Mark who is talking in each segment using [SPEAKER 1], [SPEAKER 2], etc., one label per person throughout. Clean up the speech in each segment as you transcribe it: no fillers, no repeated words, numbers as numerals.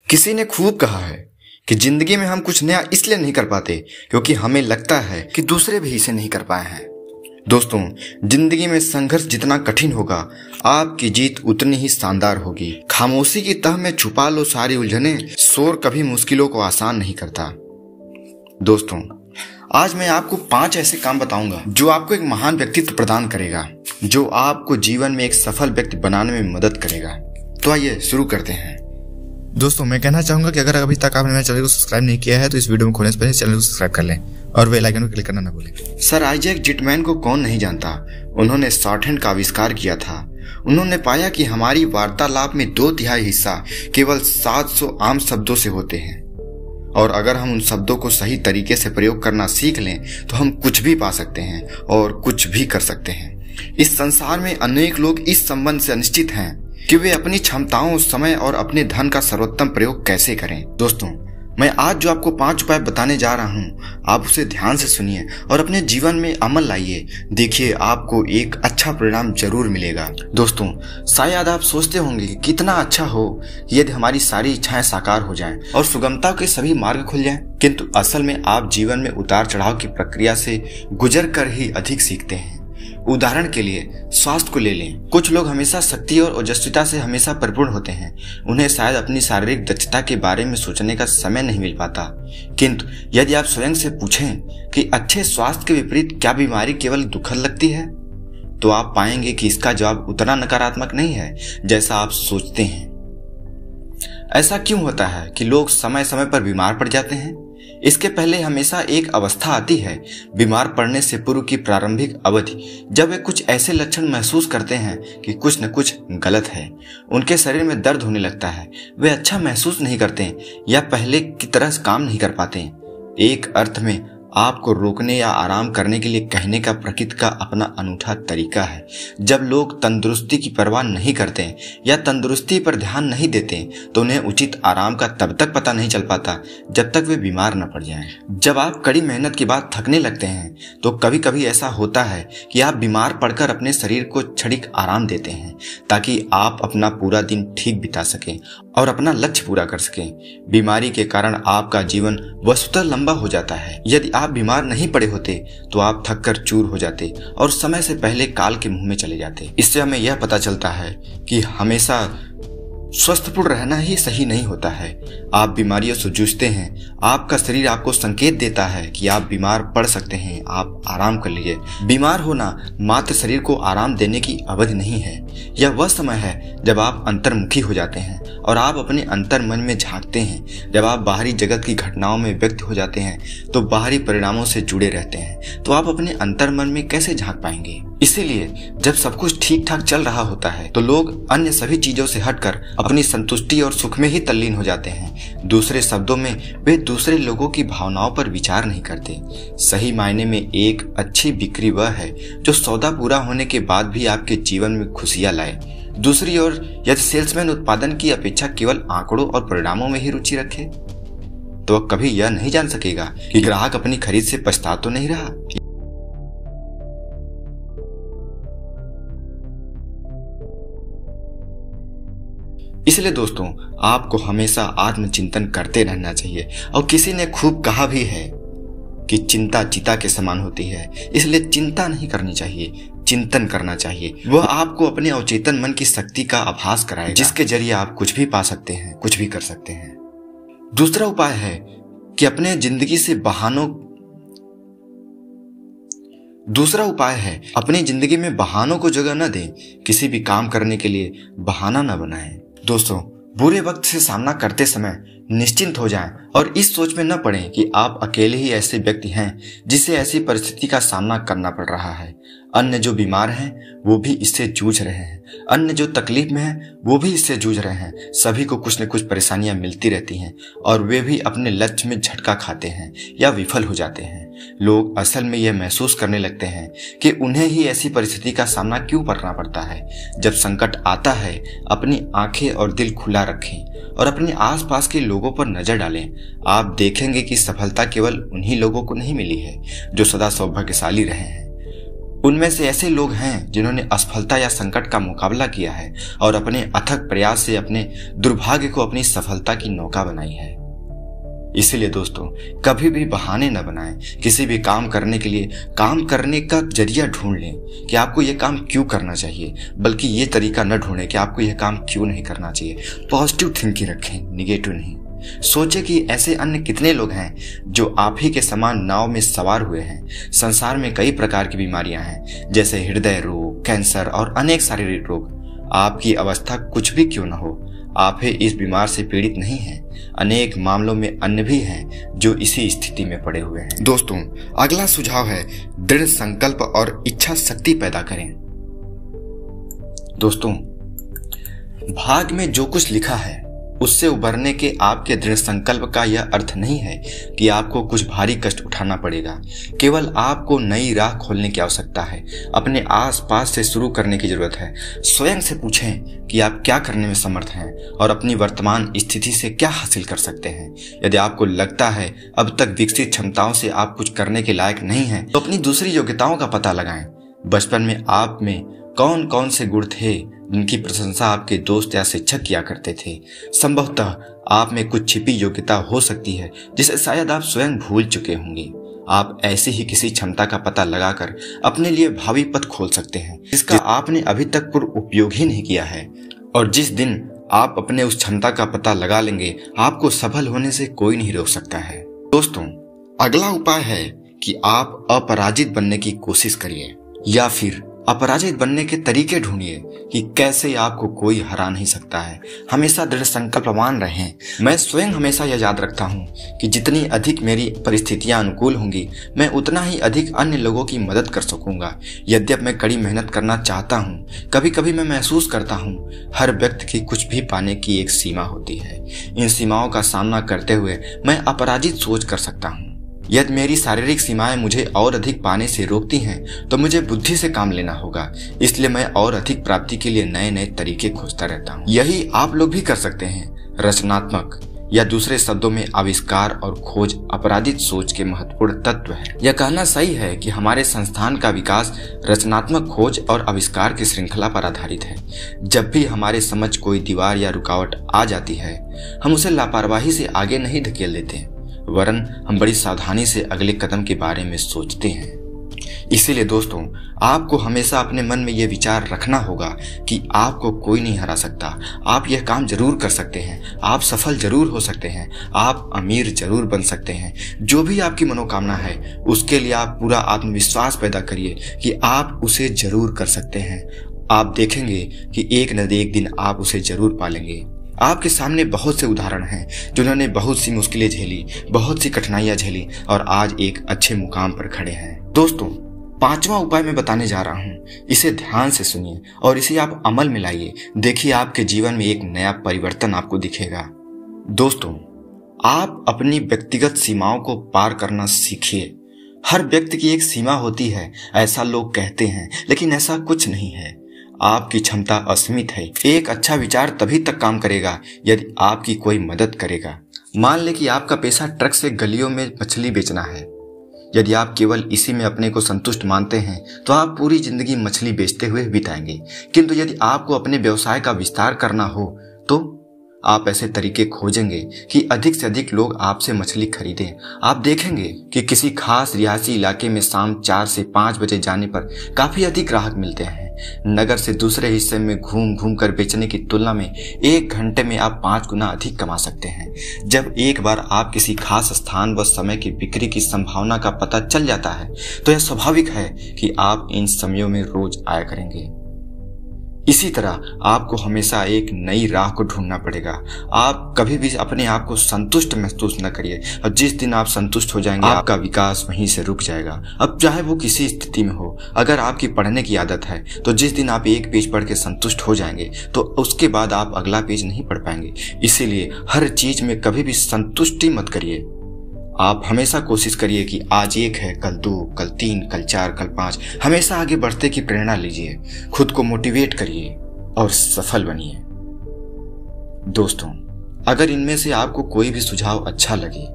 [SPEAKER 1] किसी ने खूब कहा है कि जिंदगी में हम कुछ नया इसलिए नहीं कर पाते क्योंकि हमें लगता है कि दूसरे भी इसे नहीं कर पाए हैं। दोस्तों, जिंदगी में संघर्ष जितना कठिन होगा, आपकी जीत उतनी ही शानदार होगी। खामोशी की तह में छुपा लो सारी उलझने, शोर कभी मुश्किलों को आसान नहीं करता। दोस्तों, आज मैं आपको 5 ऐसे काम बताऊंगा जो आपको एक महान व्यक्तित्व प्रदान करेगा, जो आपको जीवन में एक सफल व्यक्ति बनाने में मदद करेगा। तो आइए शुरू करते हैं।
[SPEAKER 2] दोस्तों, मैं कहना चाहूंगा कि अगर अभी तक आपने मेरे चैनल को सब्सक्राइब नहीं किया है तो इस वीडियो में खोलने से पहले चैनल को सब्सक्राइब कर लें और बेल आइकन को क्लिक करना ना भूलें।
[SPEAKER 1] सर आइजैक ज़िटमैन को कौन नहीं जानता। उन्होंने शॉर्टहैंड का आविष्कार किया था। उन्होंने पाया कि हमारी वार्तालाप में 2/3 हिस्सा केवल 700 आम शब्दों से होते हैं, और अगर हम उन शब्दों को सही तरीके से प्रयोग करना सीख लें तो हम कुछ भी पा सकते हैं और कुछ भी कर सकते हैं। इस संसार में अनेक लोग इस संबंध से अनिश्चित हैं कि वे अपनी क्षमताओं, समय और अपने धन का सर्वोत्तम प्रयोग कैसे करें। दोस्तों, मैं आज जो आपको 5 उपाय बताने जा रहा हूं, आप उसे ध्यान से सुनिए और अपने जीवन में अमल लाइए। देखिए, आपको एक अच्छा परिणाम जरूर मिलेगा। दोस्तों, शायद आप सोचते होंगे कि कितना अच्छा हो यदि हमारी सारी इच्छाएं साकार हो जाएं और सुगमता के सभी मार्ग खुल जाएं, किंतु असल में आप जीवन में उतार चढ़ाव की प्रक्रिया से गुजर कर ही अधिक सीखते हैं। उदाहरण के लिए स्वास्थ्य को ले लें। कुछ लोग हमेशा शक्ति और ओजस्विता से हमेशा परिपूर्ण होते हैं। उन्हें शायद अपनी शारीरिक दक्षता के बारे में सोचने का समय नहीं मिल पाता, किंतु यदि आप स्वयं से पूछें कि अच्छे स्वास्थ्य के विपरीत क्या बीमारी केवल दुखद लगती है, तो आप पाएंगे कि इसका जवाब उतना नकारात्मक नहीं है जैसा आप सोचते हैं। ऐसा क्यों होता है कि लोग समय समय पर बीमार पड़ जाते हैं? इसके पहले हमेशा एक अवस्था आती है, बीमार पड़ने से पूर्व की प्रारंभिक अवधि, जब वे कुछ ऐसे लक्षण महसूस करते हैं कि कुछ न कुछ गलत है। उनके शरीर में दर्द होने लगता है, वे अच्छा महसूस नहीं करते या पहले की तरह काम नहीं कर पाते। एक अर्थ में आपको रोकने या आराम करने के लिए कहने का प्रकृति का अपना अनूठा तरीका है। जब लोग तंदुरुस्ती की परवाह नहीं करते या तंदुरुस्ती पर ध्यान नहीं देते तो उन्हें उचित आराम का तब तक पता नहीं चल पाता जब तक वे बीमार न पड़ जाएं। जब आप कड़ी मेहनत के बाद थकने लगते हैं तो कभी कभी ऐसा होता है कि आप बीमार पड़कर अपने शरीर को क्षणिक आराम देते हैं ताकि आप अपना पूरा दिन ठीक बिता सकें और अपना लक्ष्य पूरा कर सकें। बीमारी के कारण आपका जीवन वस्तुतः लंबा हो जाता है। यदि आप बीमार नहीं पड़े होते तो आप थक कर चूर हो जाते और समय से पहले काल के मुंह में चले जाते। इससे हमें यह पता चलता है कि हमेशा स्वस्थपूर्ण रहना ही सही नहीं होता है। आप बीमारियों से जूझते हैं, आपका शरीर आपको संकेत देता है कि आप बीमार पड़ सकते हैं, आप आराम कर लीजिए। बीमार होना मात्र शरीर को आराम देने की अवधि नहीं है, यह वह समय है जब आप अंतर्मुखी हो जाते हैं और आप अपने अंतर मन में झांकते हैं। जब आप बाहरी जगत की घटनाओं में व्यक्त हो जाते हैं तो बाहरी परिणामों से जुड़े रहते हैं, तो आप अपने अंतर मन में कैसे झांक पाएंगे? इसीलिए जब सब कुछ ठीक ठाक चल रहा होता है तो लोग अन्य सभी चीजों से हटकर अपनी संतुष्टि और सुख में ही तल्लीन हो जाते हैं। दूसरे शब्दों में, वे दूसरे लोगों की भावनाओं पर विचार नहीं करते। सही मायने में एक अच्छी बिक्री वह है जो सौदा पूरा होने के बाद भी आपके जीवन में खुशियां लाए। दूसरी ओर, यदि सेल्समैन उत्पादन की अपेक्षा केवल आंकड़ों और परिणामों में ही रुचि रखे तो वह कभी यह नहीं जान सकेगा कि ग्राहक अपनी खरीद से पछता तो नहीं रहा। इसलिए दोस्तों, आपको हमेशा आत्मचिंतन करते रहना चाहिए। और किसी ने खूब कहा भी है कि चिंता चिता के समान होती है, इसलिए चिंता नहीं करनी चाहिए, चिंतन करना चाहिए। वह आपको अपने अवचेतन मन की शक्ति का आभास कराएगा, जिसके जरिए आप कुछ भी पा सकते हैं, कुछ भी कर सकते हैं। दूसरा उपाय है कि अपने जिंदगी में बहानों को जगह न दें। किसी भी काम करने के लिए बहाना न बनाएं। दोस्तों, बुरे वक्त से सामना करते समय निश्चिंत हो जाएं और इस सोच में न पड़ें कि आप अकेले ही ऐसे व्यक्ति हैं जिसे ऐसी परिस्थिति का सामना करना पड़ रहा है। अन्य जो बीमार हैं वो भी इससे जूझ रहे हैं, अन्य जो तकलीफ में हैं वो भी इससे जूझ रहे हैं। सभी को कुछ न कुछ परेशानियां मिलती रहती हैं और वे भी अपने लक्ष्य में झटका खाते हैं या विफल हो जाते हैं। लोग असल में यह महसूस करने लगते हैं कि उन्हें ही ऐसी परिस्थिति का सामना क्यों करना पड़ता है। जब संकट आता है, अपनी आंखें और दिल खुला रखें और अपने आसपास के लोगों पर नजर डालें। आप देखेंगे कि सफलता केवल उन्हीं लोगों को नहीं मिली है जो सदा सौभाग्यशाली रहे हैं। उनमें से ऐसे लोग हैं जिन्होंने असफलता या संकट का मुकाबला किया है और अपने अथक प्रयास से अपने दुर्भाग्य को अपनी सफलता की नौका बनाई है। इसीलिए दोस्तों, कभी भी बहाने न बनाएं। किसी भी काम करने के लिए काम करने का जरिया ढूंढ लें कि आपको यह काम क्यों करना चाहिए, बल्कि ये तरीका न ढूंढें कि आपको यह काम क्यों नहीं करना चाहिए। पॉजिटिव थिंकिंग रखें, निगेटिव नहीं। सोचे कि ऐसे अन्य कितने लोग हैं जो आप ही के समान नाव में सवार हुए हैं। संसार में कई प्रकार की बीमारियां हैं, जैसे हृदय रोग, कैंसर और अनेक शारीरिक रोग। आपकी अवस्था कुछ भी क्यों न हो, आप ही इस बीमार से पीड़ित नहीं हैं। अनेक मामलों में अन्य भी हैं जो इसी स्थिति में पड़े हुए हैं। दोस्तों, अगला सुझाव है दृढ़ संकल्प और इच्छा शक्ति पैदा करें। दोस्तों, भाग्य में जो कुछ लिखा है उससे उबरने के आपके दृढ़ संकल्प का यह अर्थ नहीं है कि आपको कुछ भारी कष्ट उठाना पड़ेगा। केवल आपको नई राह खोलने की आवश्यकता है। अपने आसपास से शुरू करने की जरूरत है। स्वयं से पूछें कि आप क्या करने में समर्थ हैं और अपनी वर्तमान स्थिति से क्या हासिल कर सकते हैं। यदि आपको लगता है अब तक विकसित क्षमताओं से आप कुछ करने के लायक नहीं हैं, तो अपनी दूसरी योग्यताओं का पता लगाएं। बचपन में आप में कौन कौन से गुण थे जिनकी प्रशंसा आपके दोस्त या शिक्षक किया करते थे। संभवतः आप में कुछ छिपी योग्यता हो सकती है जिसे शायद आप स्वयं भूल चुके होंगे। आप ऐसी ही किसी क्षमता का पता लगाकर अपने लिए भावी पथ खोल सकते हैं जिसका आपने अभी तक पूर्ण उपयोग ही नहीं किया है। और जिस दिन आप अपने उस क्षमता का पता लगा लेंगे, आपको सफल होने से कोई नहीं रोक सकता है। दोस्तों, अगला उपाय है कि आप अपराजित बनने की कोशिश करिए, या फिर अपराजित बनने के तरीके ढूंढिए कि कैसे आपको कोई हरा नहीं सकता है। हमेशा दृढ़ संकल्पवान रहें। मैं स्वयं हमेशा यह याद रखता हूँ कि जितनी अधिक मेरी परिस्थितियां अनुकूल होंगी, मैं उतना ही अधिक अन्य लोगों की मदद कर सकूंगा। यद्यप मैं कड़ी मेहनत करना चाहता हूँ, कभी कभी मैं महसूस करता हूँ हर व्यक्ति की कुछ भी पाने की एक सीमा होती है। इन सीमाओं का सामना करते हुए मैं अपराजित सोच कर सकता हूँ। यदि मेरी शारीरिक सीमाएं मुझे और अधिक पाने से रोकती हैं, तो मुझे बुद्धि से काम लेना होगा। इसलिए मैं और अधिक प्राप्ति के लिए नए नए तरीके खोजता रहता हूँ। यही आप लोग भी कर सकते हैं। रचनात्मक या दूसरे शब्दों में आविष्कार और खोज अपराजित सोच के महत्वपूर्ण तत्व है। यह कहना सही है कि हमारे संस्थान का विकास रचनात्मक खोज और आविष्कार की श्रृंखला पर आधारित है। जब भी हमारे समझ कोई दीवार या रुकावट आ जाती है, हम उसे लापरवाही से आगे नहीं धकेल देते, वरन हम बड़ी सावधानी से अगले कदम के बारे में सोचते हैं। इसीलिए दोस्तों, आपको हमेशा अपने मन में यह विचार रखना होगा कि आपको कोई नहीं हरा सकता। आप यह काम जरूर कर सकते हैं, आप सफल जरूर हो सकते हैं, आप अमीर जरूर बन सकते हैं। जो भी आपकी मनोकामना है, उसके लिए आप पूरा आत्मविश्वास पैदा करिए कि आप उसे जरूर कर सकते हैं। आप देखेंगे कि एक न एक दिन आप उसे जरूर पालेंगे। आपके सामने बहुत से उदाहरण हैं जिन्होंने बहुत सी मुश्किलें झेली, बहुत सी कठिनाइयां झेली और आज एक अच्छे मुकाम पर खड़े हैं। दोस्तों, 5वां उपाय मैं बताने जा रहा हूं। इसे ध्यान से सुनिए और इसे आप अमल में लाइए। देखिए, आपके जीवन में एक नया परिवर्तन आपको दिखेगा। दोस्तों, आप अपनी व्यक्तिगत सीमाओं को पार करना सीखिए। हर व्यक्ति की एक सीमा होती है, ऐसा लोग कहते हैं, लेकिन ऐसा कुछ नहीं है। आपकी क्षमता असीमित है। एक अच्छा विचार तभी तक काम करेगा यदि आपकी कोई मदद करेगा। मान ले कि आपका पेशा ट्रक से गलियों में मछली बेचना है। यदि आप केवल इसी में अपने को संतुष्ट मानते हैं, तो आप पूरी जिंदगी मछली बेचते हुए बिताएंगे। किंतु यदि आपको अपने व्यवसाय का विस्तार करना हो, तो आप ऐसे तरीके खोजेंगे कि अधिक से अधिक लोग आपसे मछली खरीदें। आप देखेंगे कि किसी खास रिहायशी इलाके में शाम 4 से 5 बजे जाने पर काफी अधिक ग्राहक मिलते हैं। नगर से दूसरे हिस्से में घूम घूम कर बेचने की तुलना में 1 घंटे में आप 5 गुना अधिक कमा सकते हैं। जब एक बार आप किसी खास स्थान व समय की बिक्री की संभावना का पता चल जाता है, तो यह स्वाभाविक है कि आप इन समयों में रोज आया करेंगे। इसी तरह आपको हमेशा एक नई राह को ढूंढना पड़ेगा। आप कभी भी अपने आप को संतुष्ट महसूस न करिए, और जिस दिन आप संतुष्ट हो जाएंगे, आपका विकास वहीं से रुक जाएगा। अब चाहे वो किसी स्थिति में हो, अगर आपकी पढ़ने की आदत है, तो जिस दिन आप एक पेज पढ़ के संतुष्ट हो जाएंगे, तो उसके बाद आप अगला पेज नहीं पढ़ पाएंगे। इसीलिए हर चीज में कभी भी संतुष्टि मत करिए। आप हमेशा कोशिश करिए कि आज 1 है, कल 2, कल 3, कल 4, कल 5। हमेशा आगे बढ़ते की प्रेरणा लीजिए, खुद को मोटिवेट करिए और सफल बनिए। दोस्तों, अगर इनमें से आपको कोई भी सुझाव अच्छा लगे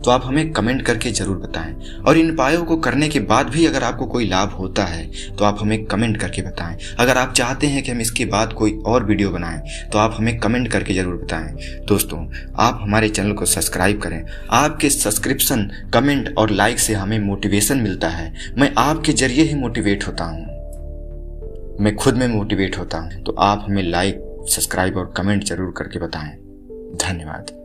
[SPEAKER 1] तो आप हमें कमेंट करके जरूर बताएं। और इन उपायों को करने के बाद भी अगर आपको कोई लाभ होता है तो आप हमें कमेंट करके बताएं। अगर आप चाहते हैं कि हम इसके बाद कोई और वीडियो बनाएं तो आप हमें कमेंट करके जरूर बताएं। दोस्तों, आप हमारे चैनल को सब्सक्राइब करें। आपके सब्सक्रिप्शन, कमेंट और लाइक से हमें मोटिवेशन मिलता है। मैं आपके जरिए ही मोटिवेट होता हूँ, मैं खुद में मोटिवेट होता हूँ। तो आप हमें लाइक, सब्सक्राइब और कमेंट जरूर करके बताएं। धन्यवाद।